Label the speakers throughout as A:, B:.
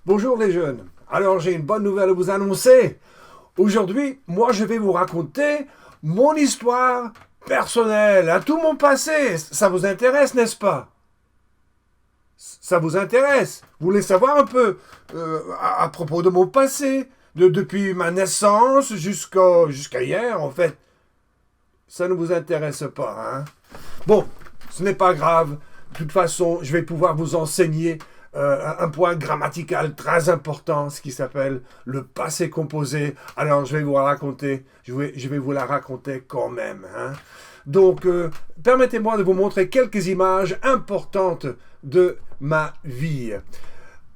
A: Bonjour les jeunes. Alors j'ai une bonne nouvelle à vous annoncer. Aujourd'hui, moi je vais vous raconter mon histoire personnelle, à tout mon passé. Ça vous intéresse, n'est-ce pas? Ça vous intéresse? Vous voulez savoir un peu à propos de mon passé, depuis ma naissance jusqu'à hier en fait. Ça ne vous intéresse pas, hein? Bon, ce n'est pas grave. De toute façon, je vais pouvoir vous enseigner un point grammatical très important, ce qui s'appelle le passé composé. Alors, je vais vous la raconter. Je vais vous la raconter quand même, hein. Donc, permettez-moi de vous montrer quelques images importantes de ma vie.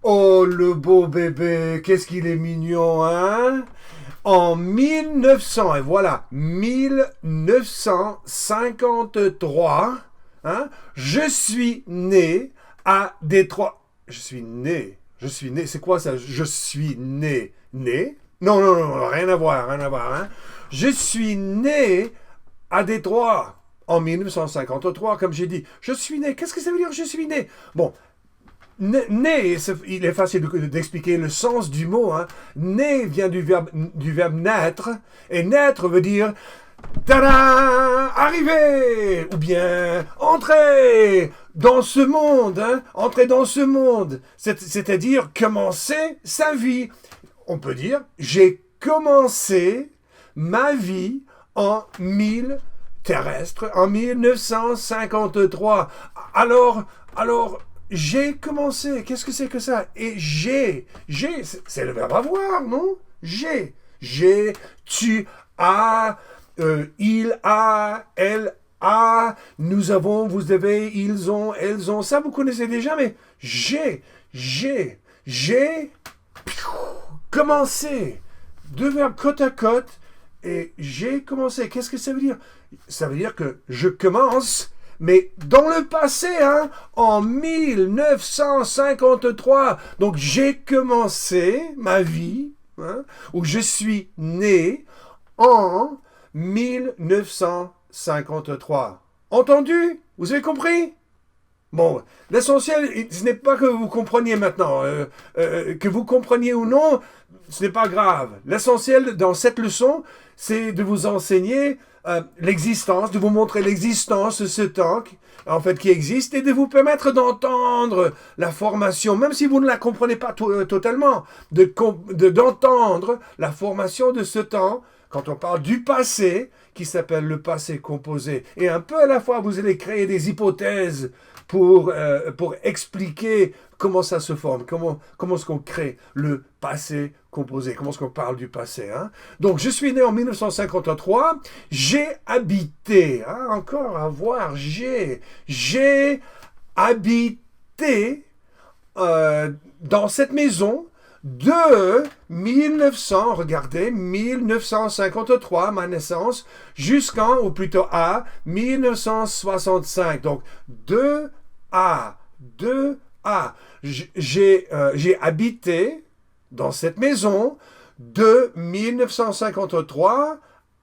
A: Oh, le beau bébé, qu'est-ce qu'il est mignon, hein? En 1900, et voilà, 1953, hein, je suis né à Détroit. Je suis né, c'est quoi ça? Je suis né, né? Non, non, non, rien à voir, hein. Je suis né à Détroit en 1953, comme j'ai dit. Je suis né, qu'est-ce que ça veut dire je suis né? Bon, né, il est facile d'expliquer le sens du mot, hein. Né vient du verbe naître, et naître veut dire tada, arriver, ou bien entrer dans ce monde, hein, entrer dans ce monde, c'est-à-dire commencer sa vie. On peut dire j'ai commencé ma vie en 1000 terrestre en 1953. Alors, j'ai commencé. Qu'est-ce que c'est que ça? Et c'est le verbe avoir, non? Tu as, il a, elle a, nous avons, vous avez, ils ont, elles ont. Ça, vous connaissez déjà, mais j'ai commencé. Deux verbes côte à côte. Et j'ai commencé. Qu'est-ce que ça veut dire? Ça veut dire que je commence, mais dans le passé, hein, en 1953. Donc j'ai commencé ma vie, hein, ou je suis né en 1953. Entendu? Vous avez compris? Bon, l'essentiel, ce n'est pas que vous compreniez maintenant. Que vous compreniez ou non, ce n'est pas grave. L'essentiel dans cette leçon, c'est de vous enseigner l'existence, de vous montrer l'existence de ce temps, en fait, qui existe, et de vous permettre d'entendre la formation, même si vous ne la comprenez pas totalement, d'entendre la formation de ce temps, quand on parle du passé, qui s'appelle le passé composé. Et un peu à la fois, vous allez créer des hypothèses pour expliquer comment ça se forme, comment est-ce qu'on crée le passé composé, comment est-ce qu'on parle du passé, hein? Donc, je suis né en 1953, j'ai habité, hein, encore à voir, j'ai habité dans cette maison de 1900, regardez, 1953, ma naissance, ou plutôt à 1965. Donc, 2A. J'ai habité dans cette maison de 1953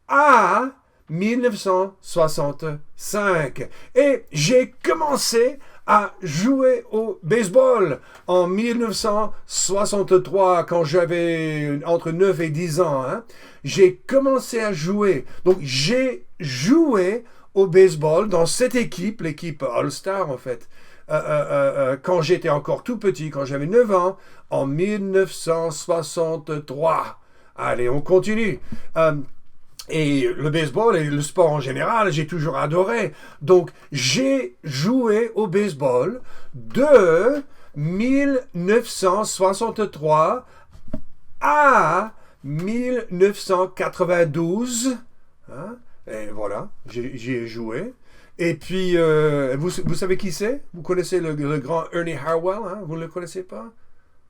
A: à 1965. Et j'ai commencé à jouer au baseball en 1963, quand j'avais entre 9 et 10 ans, hein. J'ai commencé à jouer. Donc, j'ai joué au baseball dans cette équipe, l'équipe All-Star, en fait, quand j'étais encore tout petit, quand j'avais 9 ans, en 1963. Allez, on continue. Et le baseball et le sport en général, j'ai toujours adoré. Donc, j'ai joué au baseball de 1963 à 1992. Hein? Et voilà, j'y ai joué. Et puis, vous savez qui c'est? Vous connaissez le grand Ernie Harwell, hein? Vous ne le connaissez pas?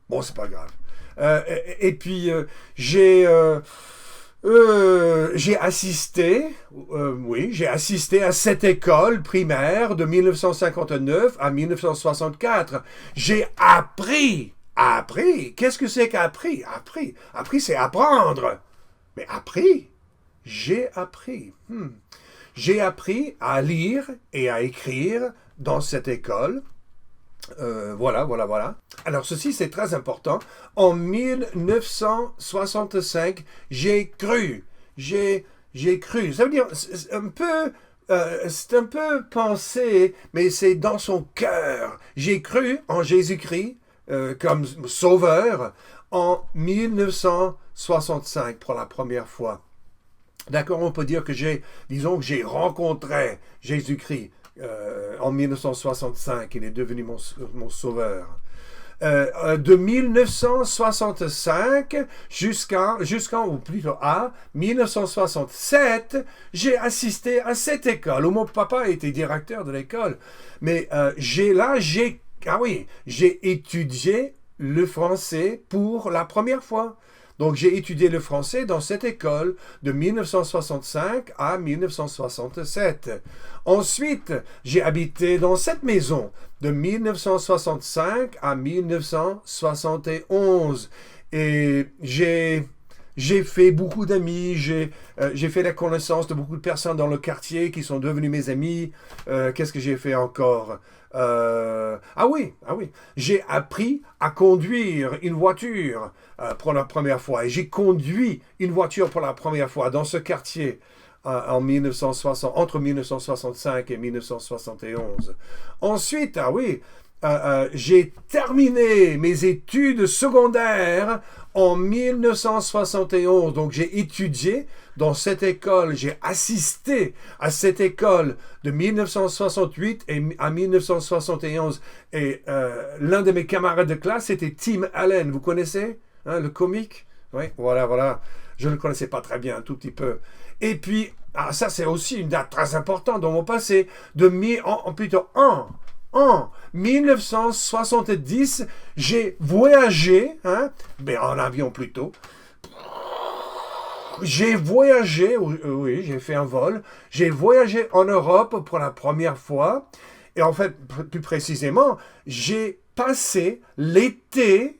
A: Bon, c'est pas grave. Et puis, j'ai assisté à cette école primaire de 1959 à 1964. J'ai appris. Qu'est-ce que c'est qu'appris? Appris, c'est apprendre. Mais j'ai appris. J'ai appris à lire et à écrire dans cette école. Voilà. Alors, ceci, c'est très important. En 1965, j'ai cru. J'ai cru. Ça veut dire, c'est un peu pensé, mais c'est dans son cœur. J'ai cru en Jésus-Christ comme sauveur en 1965 pour la première fois. D'accord, on peut dire que disons que j'ai rencontré Jésus-Christ en 1965. Il est devenu mon sauveur. De 1965 ou plutôt à 1967, j'ai assisté à cette école où mon papa était directeur de l'école. Mais j'ai étudié le français pour la première fois. Donc, j'ai étudié le français dans cette école de 1965 à 1967. Ensuite, j'ai habité dans cette maison de 1965 à 1971. Et j'ai fait beaucoup d'amis, j'ai fait la connaissance de beaucoup de personnes dans le quartier qui sont devenues mes amis. Qu'est-ce que j'ai fait encore? Ah oui, j'ai appris à conduire une voiture pour la première fois. Et j'ai conduit une voiture pour la première fois dans ce quartier entre 1965 et 1971. Ensuite, j'ai terminé mes études secondaires en 1971. Donc, j'ai étudié dans cette école, j'ai assisté à cette école de 1968 à 1971. Et l'un de mes camarades de classe, c'était Tim Allen. Vous connaissez, le comique? Oui, voilà. Je ne le connaissais pas très bien, un tout petit peu. Et puis, ça c'est aussi une date très importante dans mon passé, en 1970, j'ai voyagé, mais en avion plutôt. J'ai voyagé, oui, j'ai fait un vol. J'ai voyagé en Europe pour la première fois. Et en fait, plus précisément, j'ai passé l'été.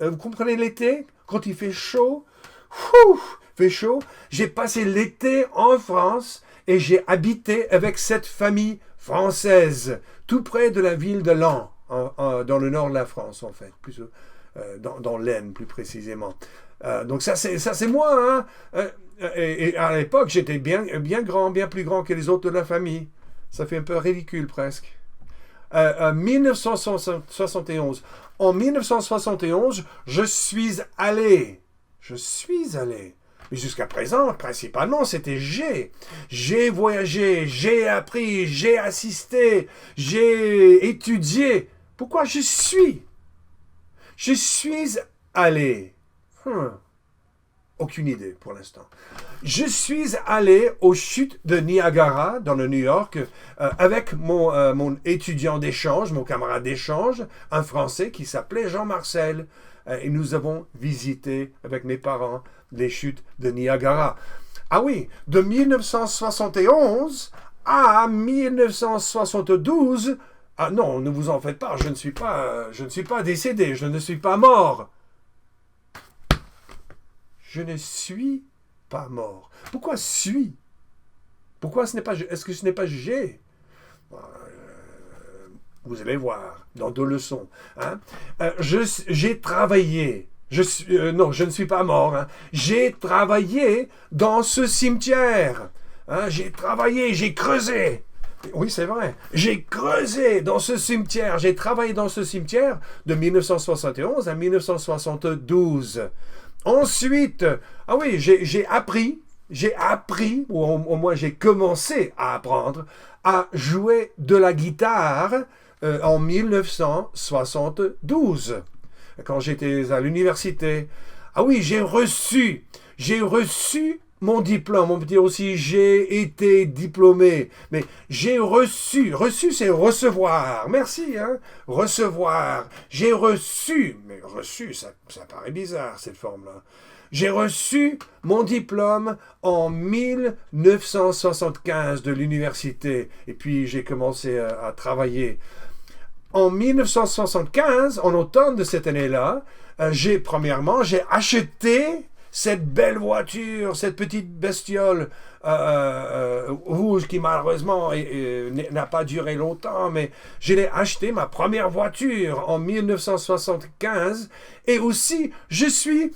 A: Vous comprenez l'été? Quand il fait chaud, j'ai passé l'été en France et j'ai habité avec cette famille française, tout près de la ville de Laon, dans le nord de la France, en fait, plus, dans l'Aisne, plus précisément. Donc ça c'est moi, et à l'époque, j'étais bien grand, bien plus grand que les autres de la famille. Ça fait un peu ridicule, presque. 1971. En 1971, je suis allé. Mais jusqu'à présent, principalement, c'était j'ai. J'ai voyagé, j'ai appris, j'ai assisté, j'ai étudié. Pourquoi je suis? Je suis allé. Aucune idée pour l'instant. Je suis allé aux chutes de Niagara, dans le New York, avec mon étudiant d'échange, mon camarade d'échange, un Français qui s'appelait Jean-Marcel. Et nous avons visité avec mes parents les chutes de Niagara. Ah oui, de 1971 à 1972, ah non, ne vous en faites pas, je ne suis pas décédé, je ne suis pas mort. Je ne suis pas mort. Pourquoi suis? Pourquoi est-ce que ce n'est pas j'ai? Vous allez voir dans 2 leçons. J'ai travaillé. Non, je ne suis pas mort. J'ai travaillé dans ce cimetière. J'ai travaillé, j'ai creusé. Oui, c'est vrai. J'ai creusé dans ce cimetière. J'ai travaillé dans ce cimetière de 1971 à 1972. Ensuite, j'ai appris, ou au moins j'ai commencé à apprendre à jouer de la guitare en 1972, quand j'étais à l'université. Ah oui, j'ai reçu mon diplôme. On peut dire aussi j'ai été diplômé, mais j'ai reçu c'est recevoir. Merci, recevoir. J'ai reçu, mais reçu, ça paraît bizarre cette forme-là. J'ai reçu mon diplôme en 1975 de l'université et puis j'ai commencé à travailler. En 1975, en automne de cette année-là, j'ai acheté cette belle voiture, cette petite bestiole rouge qui malheureusement n'a pas duré longtemps, mais je l'ai acheté, ma première voiture, en 1975. Et aussi, je suis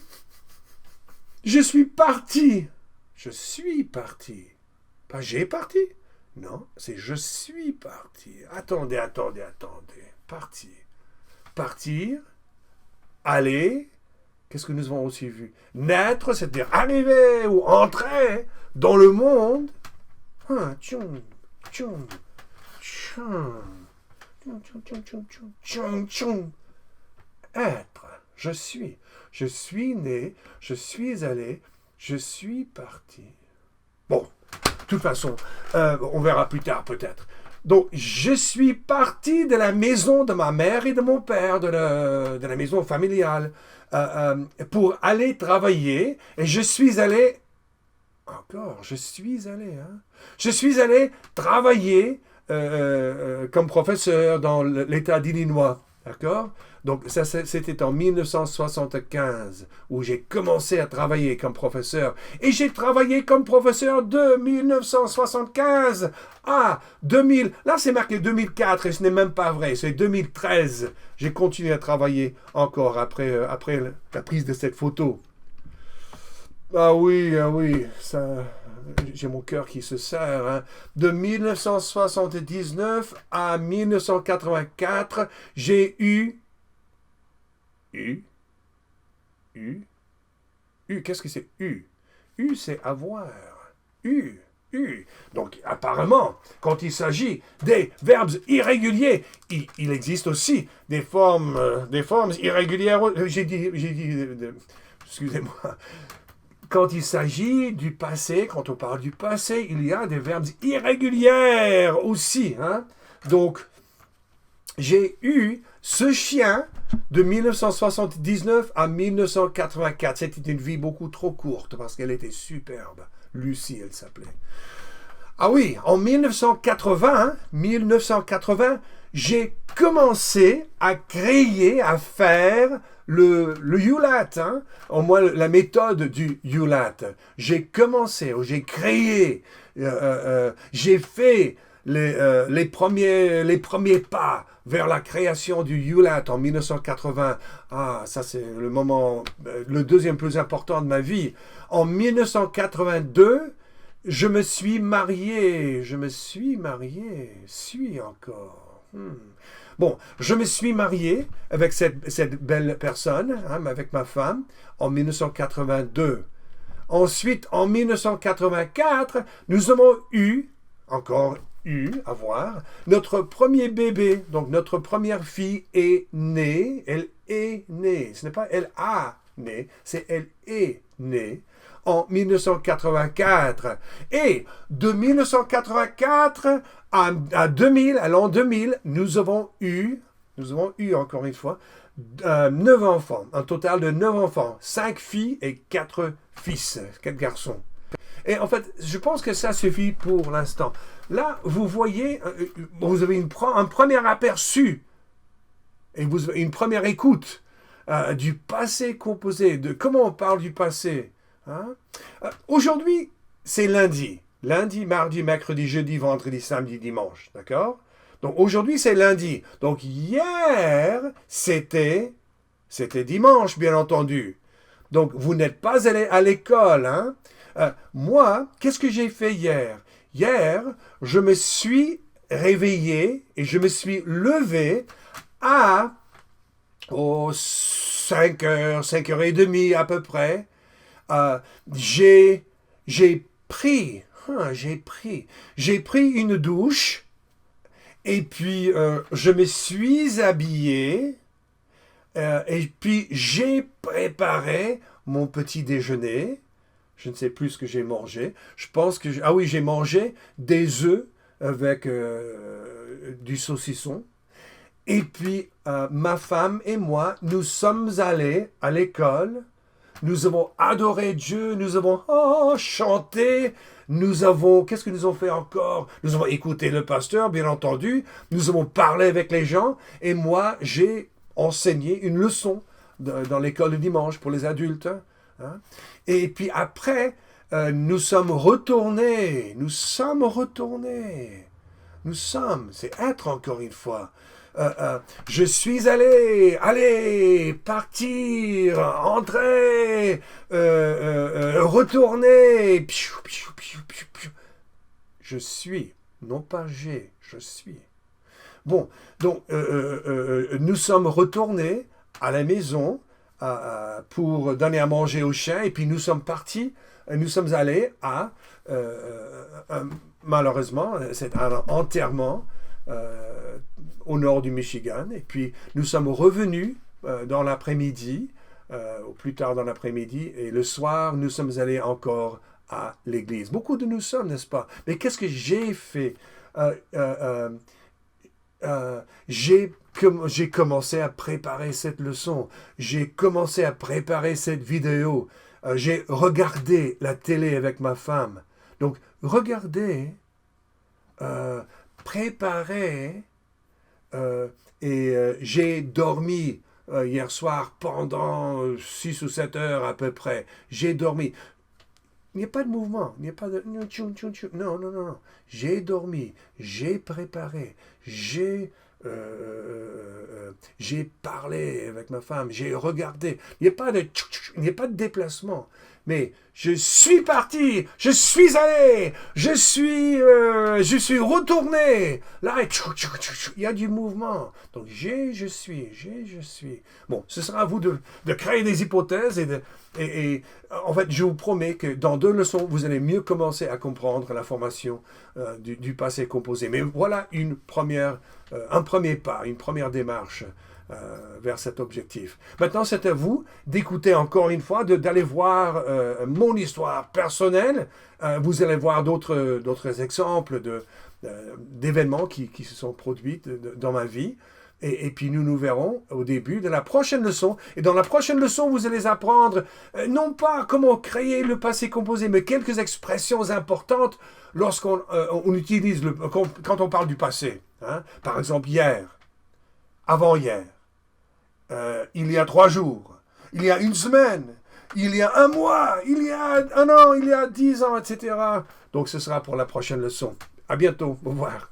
A: parti. Je suis parti. Pas j'ai parti. Non, c'est je suis parti. Attendez. Partir. Partir. Aller. Qu'est-ce que nous avons aussi vu? Naître, c'est-à-dire arriver ou entrer dans le monde. Tchoum, tchoum, tchoum, tchoum, tchoum. Être. Je suis. Je suis né. Je suis allé. Je suis parti. Bon, de toute façon, on verra plus tard peut-être. Donc, je suis parti de la maison de ma mère et de mon père, de la maison familiale, pour aller travailler. Et je suis allé, je suis allé travailler comme professeur dans l'État d'Illinois. D'accord? Donc, ça, c'était en 1975 où j'ai commencé à travailler comme professeur. Et j'ai travaillé comme professeur de 1975 à 2000. Là, c'est marqué 2004 et ce n'est même pas vrai. C'est 2013. J'ai continué à travailler encore après la prise de cette photo. Ah oui, ça, j'ai mon cœur qui se serre. Hein. De 1979 à 1984, j'ai eu, qu'est-ce que c'est U, c'est avoir. Donc, apparemment, quand il s'agit des verbes irréguliers, il existe aussi des formes irrégulières. J'ai dit excusez-moi. Quand il s'agit du passé, quand on parle du passé, il y a des verbes irréguliers aussi. Hein? Donc, j'ai eu ce chien de 1979 à 1984. C'était une vie beaucoup trop courte parce qu'elle était superbe. Lucie, elle s'appelait. Ah oui, en 1980, j'ai commencé à créer, à faire le ULAT, hein? Au moins la méthode du ULAT. J'ai créé, j'ai fait les premiers pas vers la création du ULAT en 1980. Ah, ça c'est le moment, le deuxième plus important de ma vie. En 1982, je me suis marié, suis encore. Bon, je me suis marié avec cette belle personne, hein, avec ma femme, en 1982. Ensuite, en 1984, nous avons avoir notre premier bébé. Donc, notre première fille est née. Elle est née. Ce n'est pas elle a né, c'est elle est née en 1984. Et de 1984 à 2000, à l'an 2000, nous avons eu encore une fois 9 enfants, un total de 9 enfants, 5 filles et 4 fils, 4 garçons. Et en fait, je pense que ça suffit pour l'instant. Là, vous voyez, vous avez un premier aperçu et vous avez une première écoute du passé composé, de comment on parle du passé. Hein? Aujourd'hui, c'est lundi. Lundi, mardi, mercredi, jeudi, vendredi, samedi, dimanche. D'accord? Donc aujourd'hui, c'est lundi. Donc hier, c'était dimanche, bien entendu. Donc vous n'êtes pas allé à l'école. Hein? Moi, qu'est-ce que j'ai fait hier? Hier, je me suis réveillé et je me suis levé à 5h, 5h30 à peu près. J'ai pris une douche et puis je me suis habillé et puis j'ai préparé mon petit déjeuner. Je ne sais plus ce que j'ai mangé. Je pense que j'ai mangé des œufs avec du saucisson. Et puis ma femme et moi, nous sommes allés à l'école. Nous avons adoré Dieu, nous avons chanté, qu'est-ce que nous avons fait encore? Nous avons écouté le pasteur, bien entendu, nous avons parlé avec les gens, et moi, j'ai enseigné une leçon dans l'école le dimanche pour les adultes. Hein? Et puis après, nous sommes retournés. C'est être encore une fois. Je suis allé, partir, entrer, retourner. Piou, piou, piou, piou, piou. Je suis, non pas j'ai, je suis. Bon, donc nous sommes retournés à la maison pour donner à manger aux chiens et puis nous sommes partis, nous sommes allés à, malheureusement, c'est un enterrement au nord du Michigan et puis nous sommes revenus dans l'après-midi, ou plus tard dans l'après-midi et le soir nous sommes allés encore à l'église. Beaucoup de nous sommes, n'est-ce pas? Mais qu'est-ce que j'ai fait? J'ai commencé à préparer cette leçon. J'ai commencé à préparer cette vidéo. J'ai regardé la télé avec ma femme. Donc, regardez, préparer, et j'ai dormi hier soir pendant 6 ou 7 heures à peu près. J'ai dormi. Il n'y a pas de mouvement, il n'y a pas de... Non, non, non, non. J'ai dormi, j'ai préparé, j'ai parlé avec ma femme, j'ai regardé. Il n'y a pas de déplacement. Mais je suis parti, je suis allé, je suis retourné. Là, il y a du mouvement. Donc, je suis. Bon, ce sera à vous de créer des hypothèses et en fait, je vous promets que dans 2 leçons, vous allez mieux commencer à comprendre la formation du passé composé. Mais voilà un premier pas, une première démarche vers cet objectif. Maintenant, c'est à vous d'écouter encore une fois, d'aller voir mon histoire personnelle. Vous allez voir d'autres exemples d'événements qui se sont produits dans ma vie. Et puis nous verrons au début de la prochaine leçon. Et dans la prochaine leçon, vous allez apprendre non pas comment créer le passé composé, mais quelques expressions importantes lorsqu'on on utilise quand on parle du passé. Hein? Par exemple, hier, avant-hier, il y a 3 jours, il y a 1 semaine, il y a 1 mois, il y a 1 an, il y a 10 ans, etc. Donc ce sera pour la prochaine leçon. À bientôt. Au revoir.